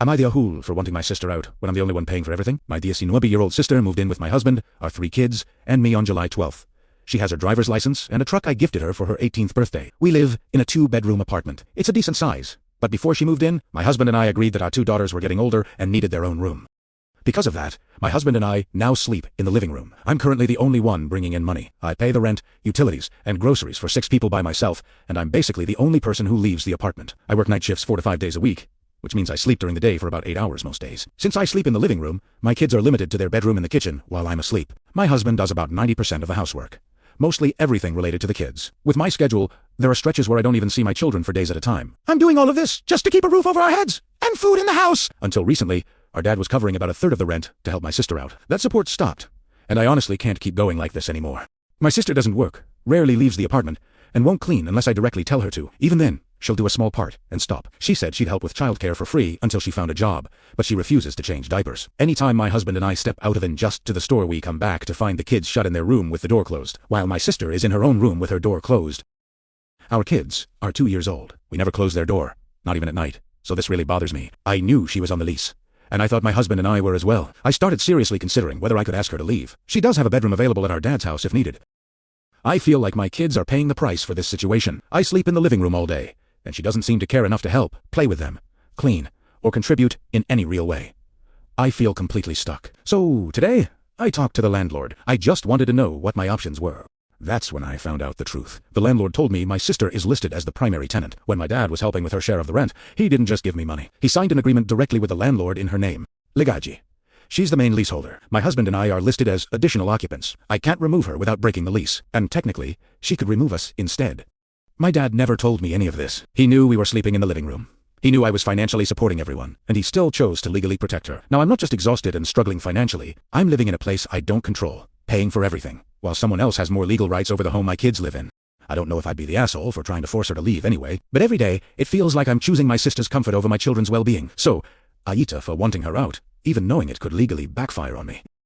Am I the Ahul for wanting my sister out when I'm the only one paying for everything? My 19-year-old sister moved in with my husband, our 3 kids, and me on July 12th. She has her driver's license and a truck I gifted her for her 18th birthday. We live in a 2-bedroom apartment. It's a decent size. But before she moved in, my husband and I agreed that our 2 daughters were getting older and needed their own room. Because of that, my husband and I now sleep in the living room. I'm currently the only one bringing in money. I pay the rent, utilities, and groceries for 6 people by myself, and I'm basically the only person who leaves the apartment. I work night shifts 4 to 5 days a week, which means I sleep during the day for about 8 hours most days. Since I sleep in the living room, my kids are limited to their bedroom and the kitchen while I'm asleep. My husband does about 90% of the housework. Mostly everything related to the kids. With my schedule, there are stretches where I don't even see my children for days at a time. I'm doing all of this just to keep a roof over our heads and food in the house. Until recently, our dad was covering about 1/3 of the rent to help my sister out. That support stopped, and I honestly can't keep going like this anymore. My sister doesn't work, rarely leaves the apartment, and won't clean unless I directly tell her to. Even then, she'll do a small part and stop. She said she'd help with childcare for free until she found a job, but she refuses to change diapers. Anytime my husband and I step out of and just to the store, we come back to find the kids shut in their room with the door closed, while my sister is in her own room with her door closed. Our kids are 2 years old. We never close their door, not even at night, so this really bothers me. I knew she was on the lease, and I thought my husband and I were as well. I started seriously considering whether I could ask her to leave. She does have a bedroom available at our dad's house if needed. I feel like my kids are paying the price for this situation. I sleep in the living room all day, and she doesn't seem to care enough to help, play with them, clean, or contribute in any real way. I feel completely stuck. So today, I talked to the landlord. I just wanted to know what my options were. That's when I found out the truth. The landlord told me my sister is listed as the primary tenant. When my dad was helping with her share of the rent, he didn't just give me money. He signed an agreement directly with the landlord in her name, Ligaji. She's the main leaseholder. My husband and I are listed as additional occupants. I can't remove her without breaking the lease, and technically, she could remove us instead. My dad never told me any of this. He knew we were sleeping in the living room. He knew I was financially supporting everyone, and he still chose to legally protect her. Now I'm not just exhausted and struggling financially, I'm living in a place I don't control, paying for everything, while someone else has more legal rights over the home my kids live in. I don't know if I'd be the asshole for trying to force her to leave anyway, but every day, it feels like I'm choosing my sister's comfort over my children's well-being. So, AITA for wanting her out, even knowing it could legally backfire on me.